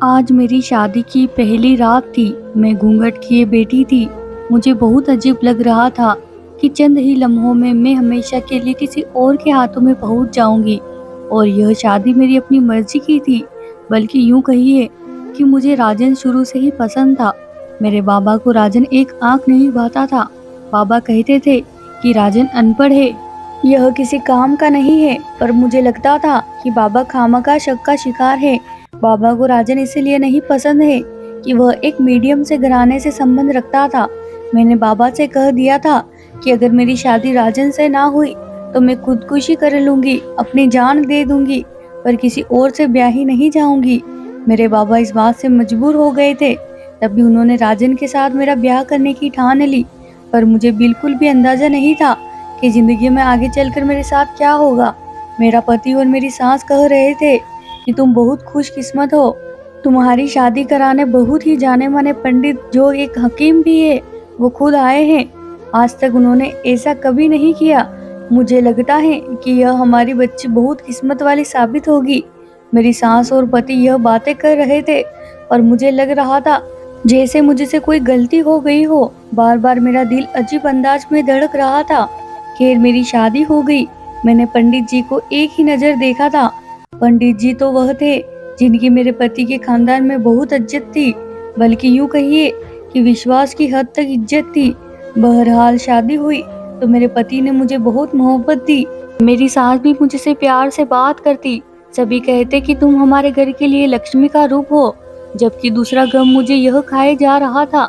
आज मेरी शादी की पहली रात थी। मैं घूंघट किए बैठी थी। मुझे बहुत अजीब लग रहा था कि चंद ही लम्हों में मैं हमेशा के लिए किसी और के हाथों में पहुंच जाऊंगी। और यह शादी मेरी अपनी मर्जी की थी, बल्कि यूं कहिए कि मुझे राजन शुरू से ही पसंद था। मेरे बाबा को राजन एक आंख नहीं भाता था। बाबा कहते थे कि राजन अनपढ़ है, यह किसी काम का नहीं है, पर मुझे लगता था कि बाबा खामखा शक का शिकार है। बाबा को राजन इसीलिए नहीं पसंद है कि वह एक मीडियम से घराने से संबंध रखता था। मैंने बाबा से कह दिया था कि अगर मेरी शादी राजन से ना हुई तो मैं खुदकुशी कर लूंगी, अपनी जान दे दूंगी, पर किसी और से ब्याह ही नहीं जाऊंगी। मेरे बाबा इस बात से मजबूर हो गए थे। तभी उन्होंने राजन के साथ मेरा ब्याह करने की ठान ली। पर मुझे बिल्कुल भी अंदाजा नहीं था कि जिंदगी में आगे चलकर मेरे साथ क्या होगा। मेरा पति और मेरी सास कह रहे थे कि तुम बहुत खुशकिस्मत हो, तुम्हारी शादी कराने बहुत ही जाने माने पंडित, जो एक हकीम भी है, वो खुद आए हैं। आज तक उन्होंने ऐसा कभी नहीं किया। मुझे लगता है कि यह हमारी बच्ची बहुत किस्मत वाली साबित होगी। मेरी सास और पति यह बातें कर रहे थे, और मुझे लग रहा था जैसे मुझसे कोई गलती हो गई हो। बार बार मेरा दिल अजीब अंदाज में धड़क रहा था। खैर, मेरी शादी हो गई। मैंने पंडित जी को एक ही नजर देखा था। पंडित जी तो वह थे जिनकी मेरे पति के खानदान में बहुत इज्जत थी, बल्कि यूं कहिए कि विश्वास की हद तक इज्जत थी। बहरहाल शादी हुई तो मेरे पति ने मुझे बहुत मोहब्बत दी। मेरी सास भी मुझसे प्यार से बात करती। सभी कहते कि तुम हमारे घर के लिए लक्ष्मी का रूप हो। जबकि दूसरा गम मुझे यह खाए जा रहा था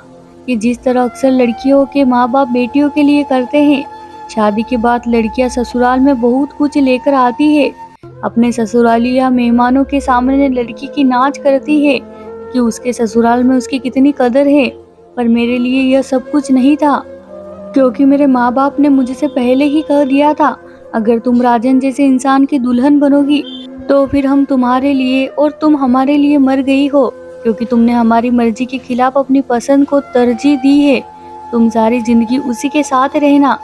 कि जिस तरह अक्सर लड़कियों के माँ बाप बेटियों के लिए करते हैं, शादी के बाद लड़कियां ससुराल में बहुत कुछ लेकर आती है। अपने ससुराली या मेहमानों के सामने लड़की की नाच करती है कि उसके ससुराल में उसकी कितनी कदर है। पर मेरे लिए यह सब कुछ नहीं था, क्योंकि मेरे माँ बाप ने मुझसे पहले ही कह दिया था, अगर तुम राजन जैसे इंसान की दुल्हन बनोगी तो फिर हम तुम्हारे लिए और तुम हमारे लिए मर गई हो, क्योंकि तुमने हमारी मर्जी के खिलाफ अपनी पसंद को तरजीह दी है। तुम सारी जिंदगी उसी के साथ रहना।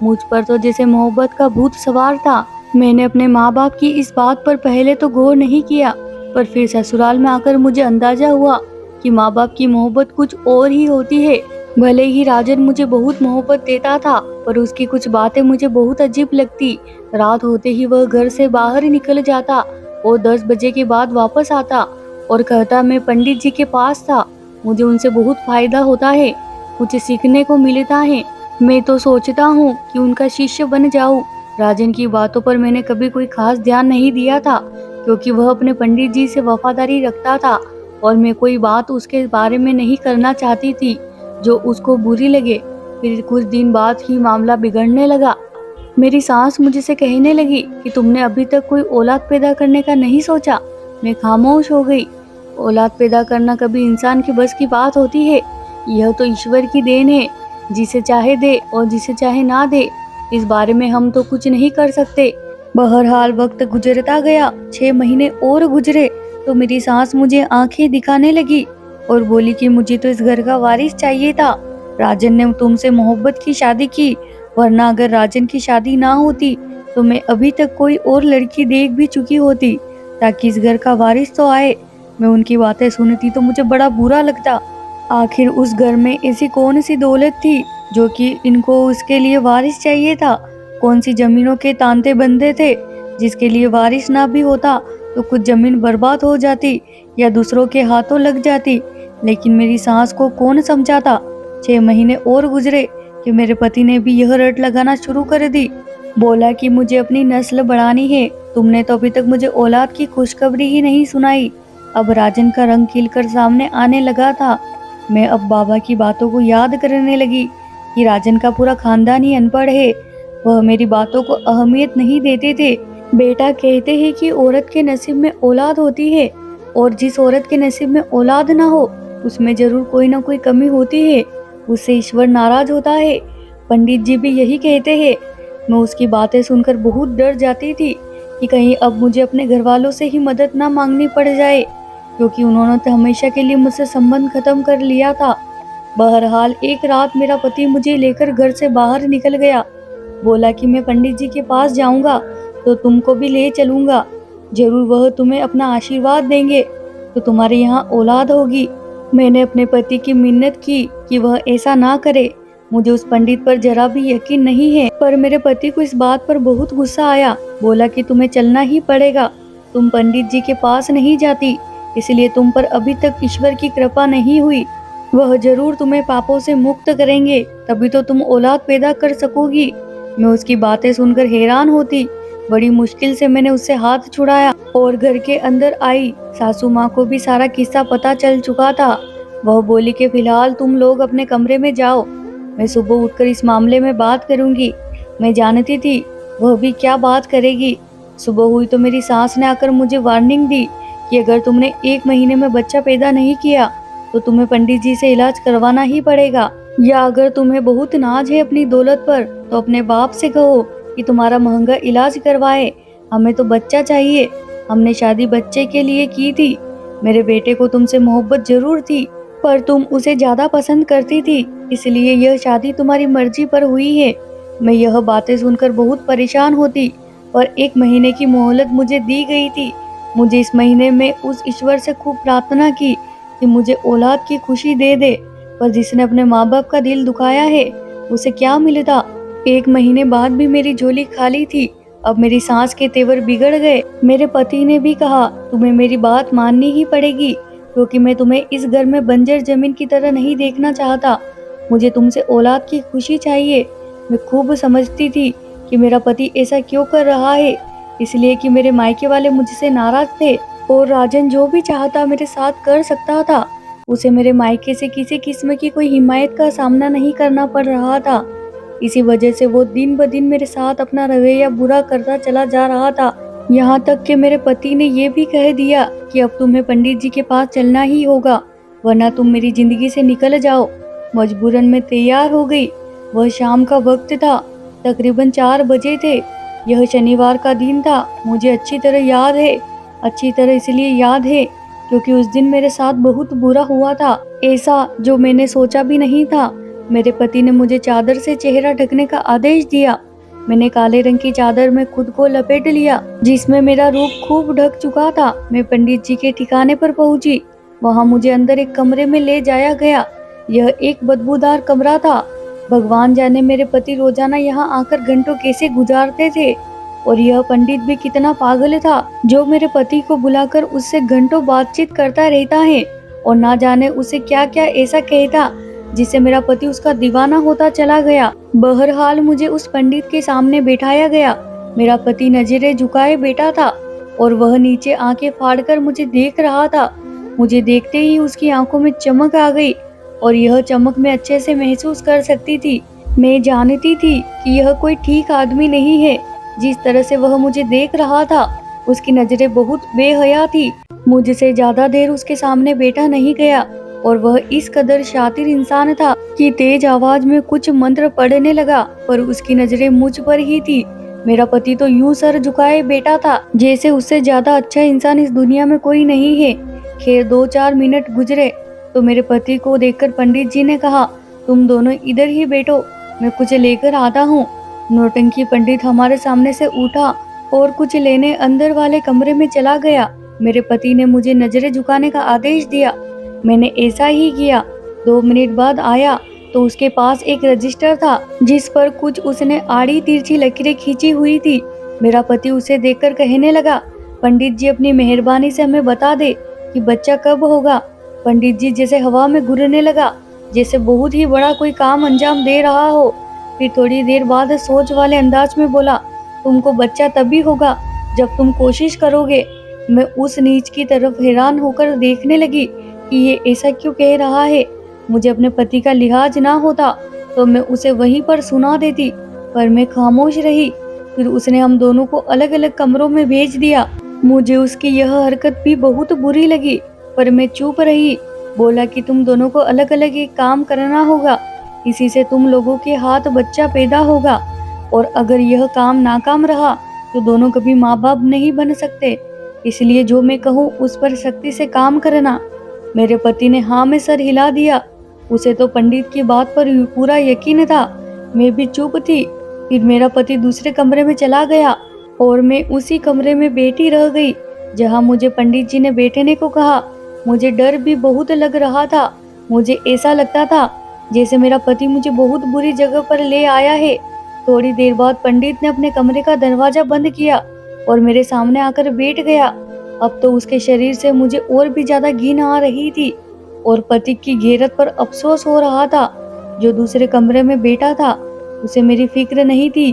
मुझ पर तो जैसे मोहब्बत का भूत सवार था। मैंने अपने माँ बाप की इस बात पर पहले तो गौर नहीं किया, पर फिर ससुराल में आकर मुझे अंदाजा हुआ कि माँ बाप की मोहब्बत कुछ और ही होती है। भले ही राजन मुझे बहुत मोहब्बत देता था, पर उसकी कुछ बातें मुझे बहुत अजीब लगती। रात होते ही वह घर से बाहर निकल जाता और 10 बजे के बाद वापस आता और कहता मैं पंडित जी के पास था, मुझे उनसे बहुत फायदा होता है, कुछ सीखने को मिलता है। मैं तो सोचता हूँ कि उनका शिष्य बन जाऊँ। राजन की बातों पर मैंने कभी कोई खास ध्यान नहीं दिया था, क्योंकि वह अपने पंडित जी से वफादारी रखता था और मैं कोई बात उसके बारे में नहीं करना चाहती थी जो उसको बुरी लगे। फिर कुछ दिन बाद ही मामला बिगड़ने लगा। मेरी सास मुझसे कहने लगी कि तुमने अभी तक कोई औलाद पैदा करने का नहीं सोचा। मैं खामोश हो गई। औलाद पैदा करना कभी इंसान के बस की बात होती है? यह तो ईश्वर की देन है, जिसे चाहे दे और जिसे चाहे ना दे। इस बारे में हम तो कुछ नहीं कर सकते। बहरहाल वक्त गुजरता गया। 6 महीने और गुजरे तो मेरी सास मुझे आंखें दिखाने लगी और बोली कि मुझे तो इस घर का वारिस चाहिए था। राजन ने तुमसे मोहब्बत की शादी की, वरना अगर राजन की शादी ना होती तो मैं अभी तक कोई और लड़की देख भी चुकी होती, ताकि इस घर का वारिस तो आए। मैं उनकी बातें सुनती तो मुझे बड़ा बुरा लगता। आखिर उस घर में ऐसी कौन सी दौलत थी जो कि इनको उसके लिए वारिस चाहिए था? कौन सी जमीनों के तांते बंधे थे जिसके लिए वारिस ना भी होता तो कुछ जमीन बर्बाद हो जाती या दूसरों के हाथों लग जाती। लेकिन मेरी सास को कौन समझाता। 6 महीने और गुजरे कि मेरे पति ने भी यह रट लगाना शुरू कर दी। बोला कि मुझे अपनी नस्ल बढ़ानी है। तुमने तो अभी तक मुझे औलाद की खुशखबरी ही नहीं सुनाई। अब राजन का रंग खिलकर सामने आने लगा था। मैं अब बाबा की बातों को याद करने लगी कि राजन का पूरा खानदान ही अनपढ़ है। वह मेरी बातों को अहमियत नहीं देते थे। बेटा, कहते हैं कि औरत के नसीब में औलाद होती है, और जिस औरत के नसीब में औलाद ना हो उसमें जरूर कोई ना कोई कमी होती है, उससे ईश्वर नाराज होता है। पंडित जी भी यही कहते हैं। मैं उसकी बातें सुनकर बहुत डर जाती थी कि कहीं अब मुझे अपने घर वालों से ही मदद ना मांगनी पड़ जाए, क्योंकि उन्होंने तो हमेशा के लिए मुझसे संबंध खत्म कर लिया था। बहरहाल एक रात मेरा पति मुझे लेकर घर से बाहर निकल गया। बोला कि मैं पंडित जी के पास जाऊंगा तो तुमको भी ले चलूंगा, जरूर वह तुम्हें अपना आशीर्वाद देंगे। तो तुम्हारे यहाँ औलाद होगी। मैंने अपने पति की मिन्नत की कि वह ऐसा ना करे। मुझे उस पंडित पर जरा भी यकीन नहीं है, पर मेरे पति को इस बात पर बहुत गुस्सा आया। बोला कि तुम्हें चलना ही पड़ेगा, तुम पंडित जी के पास नहीं जाती, इसलिए तुम पर अभी तक ईश्वर की कृपा नहीं हुई। वह जरूर तुम्हें पापों से मुक्त करेंगे, तभी तो तुम औलाद पैदा कर सकोगी। मैं उसकी बातें सुनकर हैरान होती। बड़ी मुश्किल से मैंने उससे हाथ छुड़ाया और घर के अंदर आई। सासू माँ को भी सारा किस्सा पता चल चुका था। वह बोली कि फिलहाल तुम लोग अपने कमरे में जाओ, मैं सुबह उठकर इस मामले में बात करूंगी। मैं जानती थी वह भी क्या बात करेगी। सुबह हुई तो मेरी सास ने आकर मुझे वार्निंग दी कि अगर तुमने 1 महीने में बच्चा पैदा नहीं किया तो तुम्हें पंडित जी से इलाज करवाना ही पड़ेगा, या अगर तुम्हें बहुत नाज है अपनी दौलत पर तो अपने बाप से कहो कि तुम्हारा महंगा इलाज करवाए। हमें तो बच्चा चाहिए, हमने शादी बच्चे के लिए की थी। मेरे बेटे को तुमसे मोहब्बत जरूर थी, पर तुम उसे ज्यादा पसंद करती थी, इसलिए यह शादी तुम्हारी मर्जी पर हुई है। मैं यह बातें सुनकर बहुत परेशान होती, और 1 महीने की मोहलत मुझे दी गई थी। मुझे इस महीने में उस ईश्वर से खूब प्रार्थना की कि मुझे औलाद की खुशी दे दे, पर जिसने अपने माँ बाप का दिल दुखाया है उसे क्या मिलता। 1 महीने बाद भी मेरी झोली खाली थी। अब मेरी सांस के तेवर बिगड़ गए। मेरे पति ने भी कहा तुम्हें मेरी बात माननी ही पड़ेगी, क्योंकि मैं तुम्हें इस घर में बंजर जमीन की तरह नहीं देखना चाहता। मुझे तुमसे औलाद की खुशी चाहिए। मैं खूब समझती थी कि मेरा पति ऐसा क्यों कर रहा है, इसलिए कि मेरे मायके वाले मुझसे नाराज थे और राजन जो भी चाहता मेरे साथ कर सकता था। उसे मेरे मायके से किसी किस्म की कोई हिमायत का सामना नहीं करना पड़ रहा था। इसी वजह से वो दिन ब दिन मेरे साथ अपना रवैया बुरा करता चला जा रहा था। यहाँ तक कि मेरे पति ने ये भी कह दिया कि अब तुम्हें पंडित जी के पास चलना ही होगा, वरना तुम मेरी जिंदगी से निकल जाओ। मजबूरन मैं तैयार हो गई। वह शाम का वक्त था, तकरीबन 4 बजे थे। यह शनिवार का दिन था। मुझे अच्छी तरह याद है, अच्छी तरह इसलिए याद है क्योंकि उस दिन मेरे साथ बहुत बुरा हुआ था, ऐसा जो मैंने सोचा भी नहीं था। मेरे पति ने मुझे चादर से चेहरा ढकने का आदेश दिया। मैंने काले रंग की चादर में खुद को लपेट लिया, जिसमें मेरा रूप खूब ढक चुका था। मैं पंडित जी के ठिकाने पर पहुंची। वहां मुझे अंदर एक कमरे में ले जाया गया। यह एक बदबूदार कमरा था। भगवान जाने मेरे पति रोजाना यहाँ आकर घंटों कैसे गुजारते थे, और यह पंडित भी कितना पागल था जो मेरे पति को बुलाकर उससे घंटों बातचीत करता रहता है, और ना जाने उसे क्या क्या ऐसा कहता जिससे मेरा पति उसका दीवाना होता चला गया। बहरहाल मुझे उस पंडित के सामने बैठाया गया। मेरा पति नजरें झुकाए बैठा था और वह नीचे आंखें फाड़कर मुझे देख रहा था। मुझे देखते ही उसकी आंखों में चमक आ गई, और यह चमक मैं अच्छे से महसूस कर सकती थी। मैं जानती थी कि यह कोई ठीक आदमी नहीं है। जिस तरह से वह मुझे देख रहा था, उसकी नजरें बहुत बेहया थी। मुझसे ज्यादा देर उसके सामने बैठा नहीं गया, और वह इस कदर शातिर इंसान था कि तेज आवाज में कुछ मंत्र पढ़ने लगा, पर उसकी नजरें मुझ पर ही थी। मेरा पति तो यूं सर झुकाए बैठा था जैसे उससे ज्यादा अच्छा इंसान इस दुनिया में कोई नहीं है। खैर 2-4 मिनट गुजरे तो मेरे पति को देखकर पंडित जी ने कहा, तुम दोनों इधर ही बैठो, मैं कुछ लेकर आता हूँ। नौटंकी पंडित हमारे सामने से उठा और कुछ लेने अंदर वाले कमरे में चला गया। मेरे पति ने मुझे नजरें झुकाने का आदेश दिया। मैंने ऐसा ही किया। 2 मिनट बाद आया तो उसके पास एक रजिस्टर था जिस पर कुछ उसने आड़ी तिरछी लकीरें खींची हुई थी। मेरा पति उसे देखकर कहने लगा, पंडित जी अपनी मेहरबानी से हमें बता दे कि बच्चा कब होगा। पंडित जी जैसे हवा में घूरने लगा, जैसे बहुत ही बड़ा कोई काम अंजाम दे रहा हो। फिर थोड़ी देर बाद सोच वाले अंदाज में बोला, तुमको बच्चा तभी होगा जब तुम कोशिश करोगे। मैं उस नीच की तरफ हैरान होकर देखने लगी कि ये ऐसा क्यों कह रहा है। मुझे अपने पति का लिहाज ना होता तो मैं उसे वहीं पर सुना देती, पर मैं खामोश रही। फिर उसने हम दोनों को अलग अलग कमरों में भेज दिया। मुझे उसकी यह हरकत भी बहुत बुरी लगी, पर मैं चुप रही। बोला कि तुम दोनों को अलग अलग एक काम करना होगा, इसी से तुम लोगों के हाथ बच्चा पैदा होगा, और अगर यह काम नाकाम रहा तो दोनों कभी माँ बाप नहीं बन सकते। इसलिए जो मैं कहूँ उस पर सख्ती से काम करना। मेरे पति ने हाँ में सर हिला दिया। उसे तो पंडित की बात पर पूरा यकीन था। मैं भी चुप थी। फिर मेरा पति दूसरे कमरे में चला गया और मैं उसी कमरे में बैठी रह गई जहाँ मुझे पंडित जी ने बैठने को कहा। मुझे डर भी बहुत लग रहा था। मुझे ऐसा लगता था जैसे मेरा पति मुझे बहुत बुरी जगह पर ले आया है। थोड़ी देर बाद पंडित ने अपने कमरे का दरवाजा बंद किया और मेरे सामने आकर बैठ गया। अब तो उसके शरीर से मुझे और भी ज्यादा घिन आ रही थी और पति की गैरत पर अफसोस हो रहा था। जो दूसरे कमरे में बैठा था उसे मेरी फिक्र नहीं थी।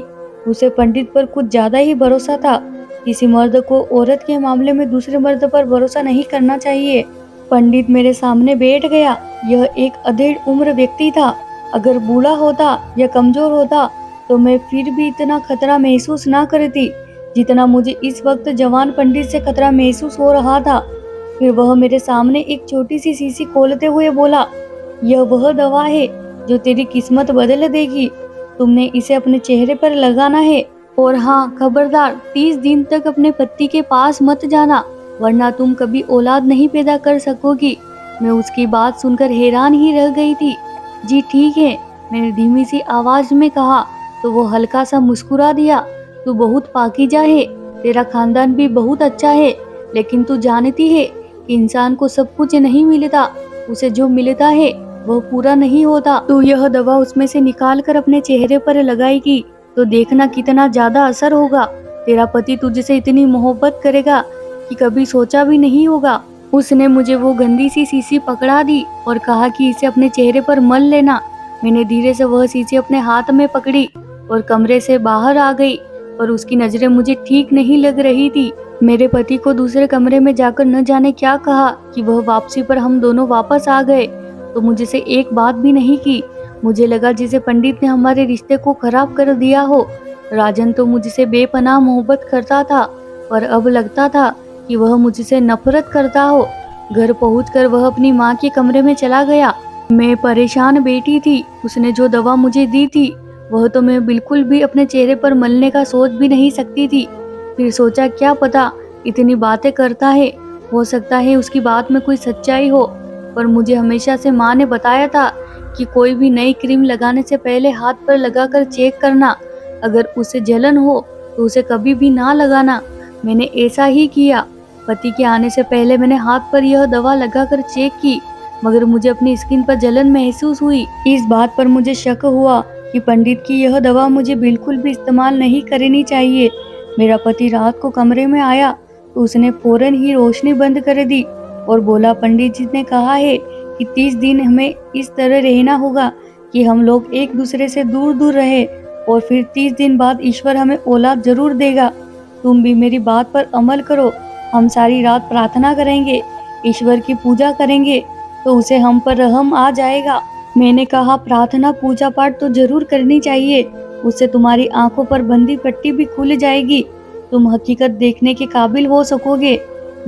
उसे पंडित पर कुछ ज्यादा ही भरोसा था। किसी मर्द को औरत के मामले में दूसरे मर्द पर भरोसा नहीं करना चाहिए। पंडित मेरे सामने बैठ गया। यह एक अधेड़ उम्र व्यक्ति था। अगर बूढ़ा होता या कमजोर होता तो मैं फिर भी इतना खतरा महसूस ना करती जितना मुझे इस वक्त जवान पंडित से खतरा महसूस हो रहा था। फिर वह मेरे सामने एक छोटी सी शीशी खोलते हुए बोला, यह वह दवा है जो तेरी किस्मत बदल देगी। तुमने इसे अपने चेहरे पर लगाना है। और हाँ, खबरदार 30 दिन तक अपने पति के पास मत जाना, वरना तुम कभी औलाद नहीं पैदा कर सकोगी। मैं उसकी बात सुनकर हैरान ही रह गई थी। जी ठीक है, मैंने धीमी सी आवाज में कहा। तो वो हल्का सा मुस्कुरा दिया। तू बहुत पाकीज़ा है, तेरा खानदान भी बहुत अच्छा है, लेकिन तू जानती है कि इंसान को सब कुछ नहीं मिलता। उसे जो मिलता है वह पूरा नहीं होता। तू यह दवा उसमें से निकाल कर अपने चेहरे पर लगाएगी तो देखना कितना ज्यादा असर होगा। तेरा पति तुझसे इतनी मोहब्बत करेगा कि कभी सोचा भी नहीं होगा। उसने मुझे वो गंदी सी शीशी पकड़ा दी और कहा कि इसे अपने चेहरे पर मल लेना। मैंने धीरे से वह शीशी अपने हाथ में पकड़ी और कमरे से बाहर आ गई, पर उसकी नजरें मुझे ठीक नहीं लग रही थी। मेरे पति को दूसरे कमरे में जाकर न जाने क्या कहा कि वह वापसी पर हम दोनों वापस आ गए तो मुझसे एक बात भी नहीं की। मुझे लगा जैसे पंडित ने हमारे रिश्ते को खराब कर दिया हो। राजन तो मुझसे बेपनाह मोहब्बत करता था, पर अब लगता था कि वह मुझसे नफरत करता हो। घर पहुंचकर वह अपनी माँ के कमरे में चला गया। मैं परेशान बैठी थी। उसने जो दवा मुझे दी थी वह तो मैं बिल्कुल भी अपने चेहरे पर मलने का सोच भी नहीं सकती थी। फिर सोचा क्या पता इतनी बातें करता है, हो सकता है उसकी बात में कोई सच्चाई हो। पर मुझे हमेशा से माँ ने बताया था कि कोई भी नई क्रीम लगाने से पहले हाथ पर लगाकर चेक करना। अगर उसे जलन हो तो उसे कभी भी ना लगाना। मैंने ऐसा ही किया। पति के आने से पहले मैंने हाथ पर यह दवा लगाकर चेक की, मगर मुझे अपनी स्किन पर जलन महसूस हुई। इस बात पर मुझे शक हुआ कि पंडित की यह दवा मुझे बिल्कुल भी इस्तेमाल नहीं करनी चाहिए। मेरा पति रात को कमरे में आया तो उसने फौरन ही रोशनी बंद कर दी और बोला, पंडित जी ने कहा है कि 30 दिन हमें इस तरह रहना होगा कि हम लोग एक दूसरे से दूर दूर रहे और फिर 30 दिन बाद ईश्वर हमें औलाद जरूर देगा। तुम भी मेरी बात पर अमल करो। हम सारी रात प्रार्थना करेंगे, ईश्वर की पूजा करेंगे तो उसे हम पर रहम आ जाएगा। मैंने कहा, प्रार्थना पूजा पाठ तो जरूर करनी चाहिए, उससे तुम्हारी आंखों पर बंदी पट्टी भी खुल जाएगी, तुम हकीकत देखने के काबिल हो सकोगे।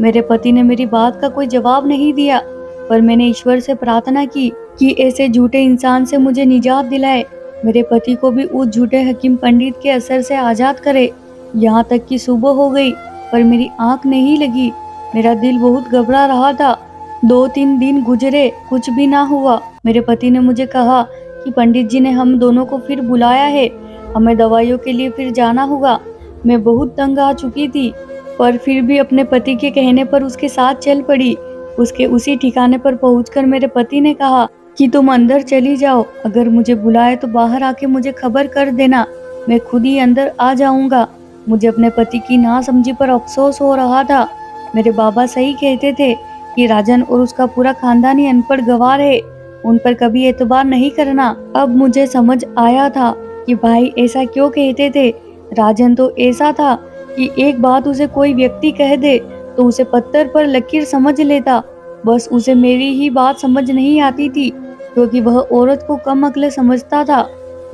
मेरे पति ने मेरी बात का कोई जवाब नहीं दिया, पर मैंने ईश्वर से प्रार्थना की कि ऐसे झूठे इंसान से मुझे निजात दिलाए, मेरे पति को भी उस झूठे हकीम पंडित के असर से आजाद करे। यहाँ तक कि सुबह हो गई पर मेरी आंख नहीं लगी। मेरा दिल बहुत घबरा रहा था। 2-3 दिन गुजरे, कुछ भी ना हुआ। मेरे पति ने मुझे कहा कि पंडित जी ने हम दोनों को फिर बुलाया है, हमें दवाइयों के लिए फिर जाना होगा। मैं बहुत तंग आ चुकी थी, पर फिर भी अपने पति के कहने पर उसके साथ चल पड़ी। उसके उसी ठिकाने पर पहुंचकर मेरे पति ने कहा कि तुम अंदर चली जाओ, अगर मुझे बुलाए तो बाहर आके मुझे खबर कर देना, मैं खुद ही अंदर आ जाऊंगा। मुझे अपने पति की नासमझी पर अफसोस हो रहा था। मेरे बाबा सही कहते थे कि राजन और उसका पूरा खानदान ही अनपढ़ गवार है, उन पर कभी एतबार नहीं करना। अब मुझे समझ आया था कि भाई ऐसा क्यों कहते थे। राजन तो ऐसा था कि एक बात उसे कोई व्यक्ति कह दे तो उसे पत्थर पर लकीर समझ लेता। बस उसे मेरी ही बात समझ नहीं आती थी, क्योंकि वह औरत को कम अक्ल समझता था।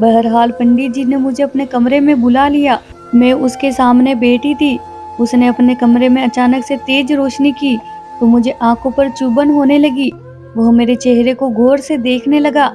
बहरहाल पंडित जी ने मुझे अपने कमरे में बुला लिया। मैं उसके सामने बैठी थी। उसने अपने कमरे में अचानक से तेज रोशनी की तो मुझे आंखों पर चुभन होने लगी। वह मेरे चेहरे को गौर से देखने लगा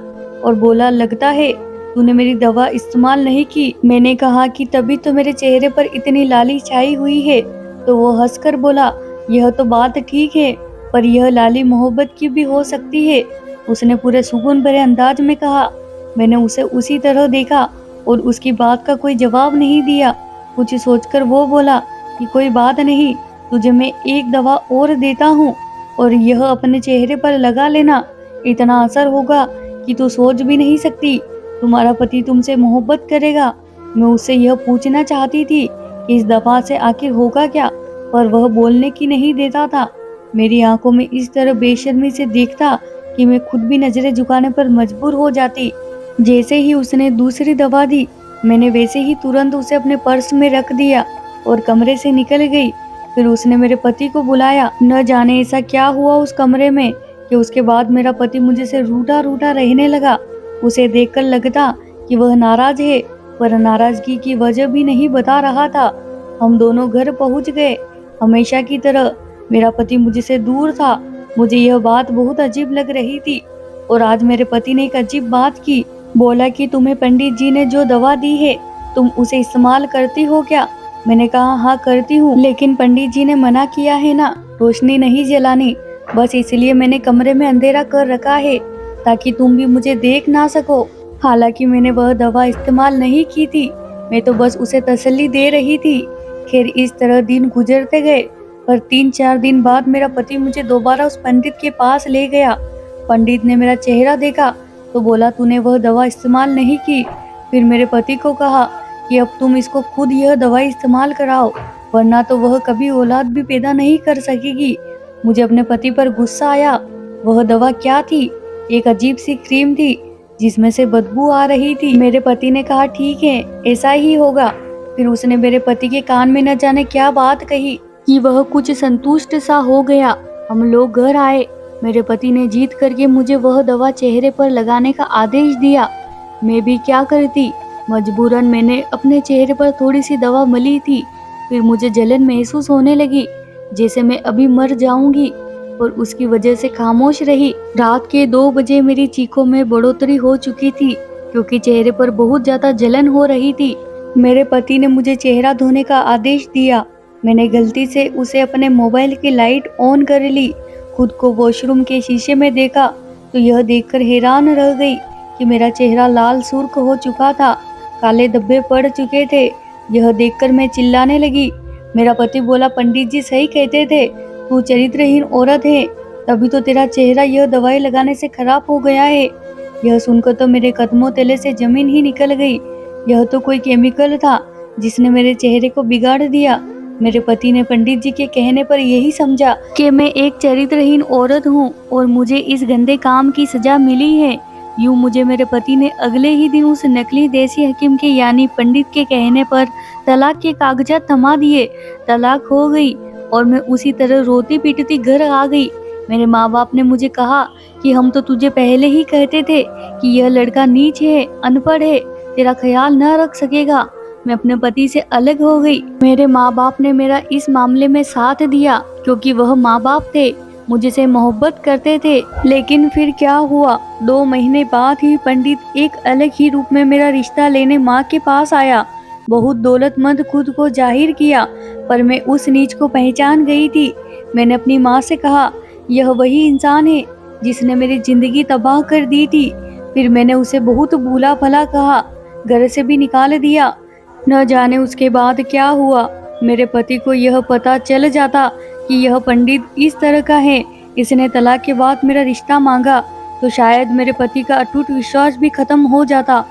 और बोला, लगता है तूने मेरी दवा इस्तेमाल नहीं की। मैंने कहा कि तभी तो मेरे चेहरे पर इतनी लाली छाई हुई है। तो वो हंसकर बोला, यह तो बात ठीक है, पर यह लाली मोहब्बत की भी हो सकती है। उसने पूरे सुकून भरे अंदाज में कहा। मैंने उसे उसी तरह देखा और उसकी बात का कोई जवाब नहीं दिया। कुछ सोचकर वो बोला कि कोई बात नहीं, तुझे मैं एक दवा और देता हूँ और यह अपने चेहरे पर लगा लेना, इतना असर होगा कि तू सोच भी नहीं सकती। तुम्हारा पति तुमसे मोहब्बत करेगा। मैं उससे यह पूछना चाहती थी कि इस दफा से आखिर होगा क्या, पर वह बोलने की नहीं देता था। मेरी आंखों में इस तरह बेशर्मी से देखता कि मैं खुद भी नजरें झुकाने पर मजबूर हो जाती। जैसे ही उसने दूसरी दवा दी, मैंने वैसे ही तुरंत उसे अपने पर्स में रख दिया और कमरे से निकल गई। फिर उसने मेरे पति को बुलाया। न जाने ऐसा क्या हुआ उस कमरे में कि उसके बाद मेरा पति मुझे से रूठा रूठा रहने लगा। उसे देखकर लगता कि वह नाराज है, पर नाराजगी की वजह भी नहीं बता रहा था। हम दोनों घर पहुंच गए। हमेशा की तरह मेरा पति मुझसे दूर था। मुझे यह बात बहुत अजीब लग रही थी और आज मेरे पति ने एक अजीब बात की। बोला कि तुम्हें पंडित जी ने जो दवा दी है, तुम उसे इस्तेमाल करती हो क्या? मैंने कहा हाँ करती हूँ, लेकिन पंडित जी ने मना किया है ना, रोशनी नहीं जलानी। बस इसलिए मैंने कमरे में अंधेरा कर रखा है ताकि तुम भी मुझे देख ना सको। हालांकि मैंने वह दवा इस्तेमाल नहीं की थी, मैं तो बस उसे तसल्ली दे रही थी। खैर इस तरह दिन गुजरते गए, पर 3-4 दिन बाद मेरा पति मुझे दोबारा उस पंडित के पास ले गया। पंडित ने मेरा चेहरा देखा तो बोला तूने वह दवा इस्तेमाल नहीं की। फिर मेरे पति को कहा कि अब तुम इसको खुद यह दवाई इस्तेमाल कराओ, वरना तो वह कभी औलाद भी पैदा नहीं कर सकेगी। मुझे अपने पति पर गुस्सा आया। वह दवा क्या थी? एक अजीब सी क्रीम थी जिसमें से बदबू आ रही थी। मेरे पति ने कहा ठीक है, ऐसा ही होगा। फिर उसने मेरे पति के कान में न जाने क्या बात कही कि वह कुछ संतुष्ट सा हो गया। हम लोग घर आए। मेरे पति ने जीत करके मुझे वह दवा चेहरे पर लगाने का आदेश दिया। मैं भी क्या करती, मजबूरन मैंने अपने चेहरे पर थोड़ी सी दवा मली थी। फिर मुझे जलन महसूस होने लगी, जैसे मैं अभी मर जाऊंगी, और उसकी वजह से खामोश रही। रात के 2 बजे मेरी चीखों में बढ़ोतरी हो चुकी थी क्योंकि चेहरे पर बहुत ज्यादा जलन हो रही थी। मेरे पति ने मुझे चेहरा धोने का आदेश दिया। मैंने गलती से उसे अपने मोबाइल की लाइट ऑन कर ली। खुद को वॉशरूम के शीशे में देखा तो यह देखकर हैरान रह गई कि मेरा चेहरा लाल सुर्ख हो चुका था, काले धब्बे पड़ चुके थे। यह देखकर मैं चिल्लाने लगी। मेरा पति बोला पंडित जी सही कहते थे, तू चरित्रहीन औरत है, तभी तो तेरा चेहरा यह दवाई लगाने से खराब हो गया है। यह सुनकर तो मेरे कदमों तले से जमीन ही निकल गई। यह तो कोई केमिकल था जिसने मेरे चेहरे को बिगाड़ दिया। मेरे पति ने पंडित जी के कहने पर यही समझा कि मैं एक चरित्रहीन औरत हूँ और मुझे इस गंदे काम की सजा मिली है। यूं मुझे मेरे पति ने अगले ही दिन उस नकली देसी हकीम के यानी पंडित के कहने पर तलाक के कागजात थमा दिए। तलाक हो गई और मैं उसी तरह रोती पीटती घर आ गई। मेरे माँ बाप ने मुझे कहा कि हम तो तुझे पहले ही कहते थे कि यह लड़का नीच है, अनपढ़ है, तेरा ख्याल न रख सकेगा। मैं अपने पति से अलग हो गई। मेरे माँ बाप ने मेरा इस मामले में साथ दिया क्योंकि वह माँ बाप थे, मुझसे मोहब्बत करते थे। लेकिन फिर क्या हुआ, 2 महीने बाद ही पंडित एक अलग ही रूप में मेरा रिश्ता लेने माँ के पास आया। बहुत दौलतमंद खुद को जाहिर किया, पर मैं उस नीच को पहचान गई थी। मैंने अपनी माँ से कहा यह वही इंसान है जिसने मेरी जिंदगी तबाह कर दी थी। फिर मैंने उसे बहुत भूला भला कहा, घर से भी निकाल दिया। न जाने उसके बाद क्या हुआ। मेरे पति को यह पता चल जाता कि यह पंडित इस तरह का है, इसने तलाक के बाद मेरा रिश्ता मांगा, तो शायद मेरे पति का अटूट विश्वास भी खत्म हो जाता।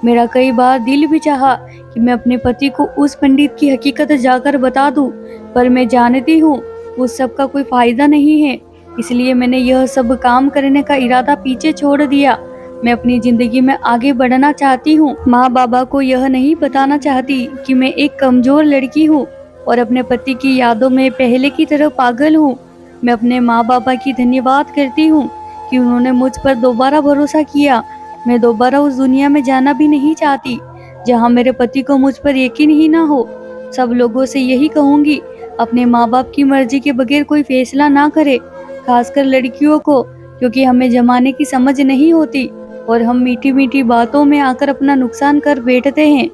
मेरा कई बार दिल भी चाहा कि मैं अपने पति को उस पंडित की हकीकत जाकर बता दूं, पर मैं जानती हूँ उस सब का कोई फायदा नहीं है, इसलिए मैंने यह सब काम करने का इरादा पीछे छोड़ दिया। मैं अपनी जिंदगी में आगे बढ़ना चाहती हूँ। माँ बाबा को यह नहीं बताना चाहती कि मैं एक कमजोर लड़की हूँ और अपने पति की यादों में पहले की तरह पागल हूँ। मैं अपने माँ बाबा की धन्यवाद करती हूँ कि उन्होंने मुझ पर दोबारा भरोसा किया। मैं दोबारा उस दुनिया में जाना भी नहीं चाहती जहाँ मेरे पति को मुझ पर यकीन ही ना हो। सब लोगों से यही कहूँगी, अपने माँ बाप की मर्जी के बगैर कोई फैसला ना करे, खासकर लड़कियों को, क्योंकि हमें जमाने की समझ नहीं होती और हम मीठी मीठी बातों में आकर अपना नुकसान कर बैठते हैं।